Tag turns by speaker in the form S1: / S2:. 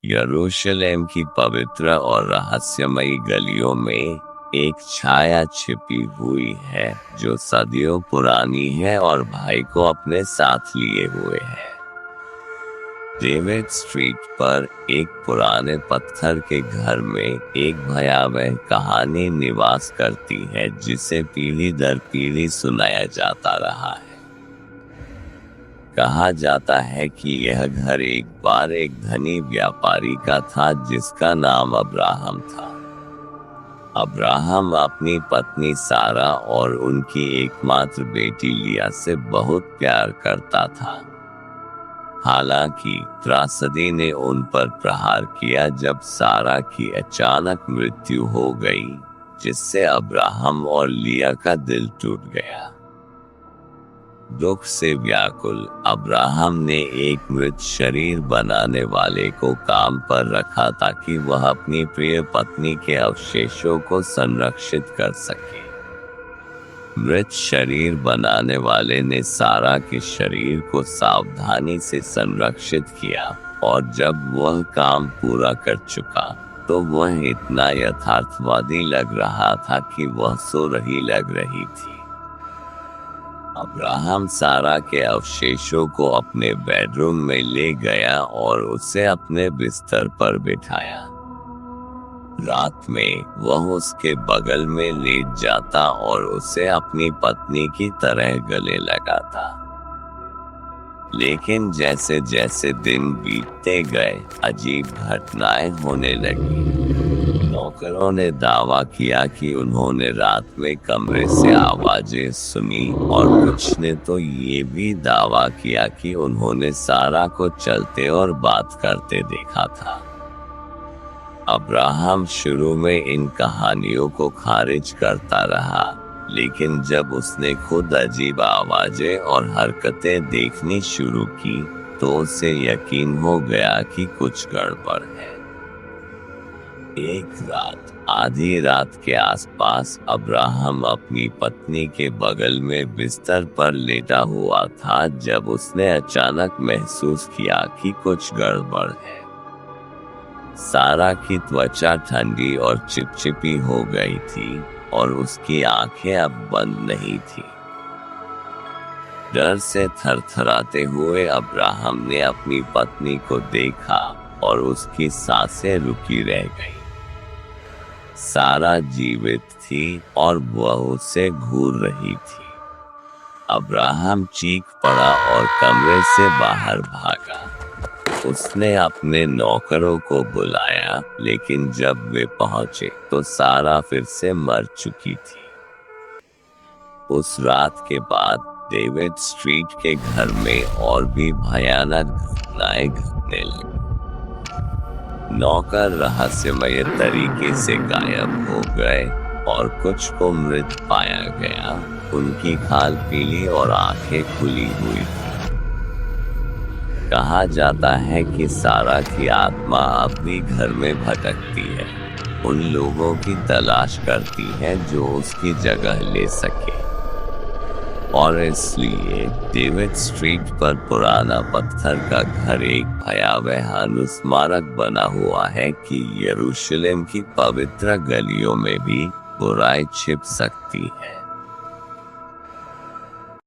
S1: यरूशलेम की पवित्र और रहस्यमयी गलियों में एक छाया छिपी हुई है जो सदियों पुरानी है और भाई को अपने साथ लिए हुए है। डेविड स्ट्रीट पर एक पुराने पत्थर के घर में एक भयावह कहानी निवास करती है जिसे पीढ़ी दर पीढ़ी सुनाया जाता रहा है। कहा जाता है कि यह घर एक बार एक धनी व्यापारी का था जिसका नाम अब्राहम था। अब्राहम अपनी पत्नी सारा और उनकी एकमात्र बेटी लिया से बहुत प्यार करता था। हालांकि त्रासदी ने उन पर प्रहार किया जब सारा की अचानक मृत्यु हो गई, जिससे अब्राहम और लिया का दिल टूट गया। दुख से व्याकुल अब्राहम ने एक मृत शरीर बनाने वाले को काम पर रखा ताकि वह अपनी प्रिय पत्नी के अवशेषों को संरक्षित कर सके। मृत शरीर बनाने वाले ने सारा के शरीर को सावधानी से संरक्षित किया और जब वह काम पूरा कर चुका तो वह इतना यथार्थवादी लग रहा था कि वह सो रही लग रही थी। अब्राहम सारा के अवशेषों को अपने बेडरूम में ले गया और उसे अपने बिस्तर पर बिठाया। रात में वह उसके बगल में लेट जाता और उसे अपनी पत्नी की तरह गले लगाता। लेकिन जैसे जैसे दिन बीतते गए अजीब घटनाएं होने लगी। नौकरों ने दावा किया कि उन्होंने रात में कमरे से आवाजें सुनी और कुछ ने तो ये भी दावा किया कि उन्होंने सारा को चलते और बात करते देखा था। अब्राहम शुरू में इन कहानियों को खारिज करता रहा, लेकिन जब उसने खुद अजीब आवाजें और हरकतें देखनी शुरू की तो उसे यकीन हो गया कि कुछ गड़बड़ है। एक रात आधी रात के आसपास अब्राहम अपनी पत्नी के बगल में बिस्तर पर लेटा हुआ था जब उसने अचानक महसूस किया कि कुछ गड़बड़ है। सारा की त्वचा ठंडी और चिपचिपी हो गई थी और उसकी आंखें अब बंद नहीं थी। डर से थरथराते हुए अब्राहम ने अपनी पत्नी को देखा और उसकी सांसें रुकी रह गईं। सारा जीवित थी और वह उसे घूर रही थी। अब्राहम चीख पड़ा और कमरे से बाहर भागा। उसने अपने नौकरों को बुलाया, लेकिन जब वे पहुंचे तो सारा फिर से मर चुकी थी। उस रात के बाद डेविड स्ट्रीट के घर में और भी भयानक घटनाएं घटने लगी। नौकर रहस्यमय तरीके से गायब हो गए और कुछ को मृत पाया गया। उनकी खाल पीली और आंखें खुली हुई थी। कहा जाता है कि सारा की आत्मा अब भी घर में भटकती है, उन लोगों की तलाश करती है जो उसकी जगह ले सके। और इसलिए डेविड स्ट्रीट पर पुराना पत्थर का घर एक भयावह अनुस्मारक बना हुआ है कि यरूशलेम की पवित्र गलियों में भी बुराई छिप सकती है।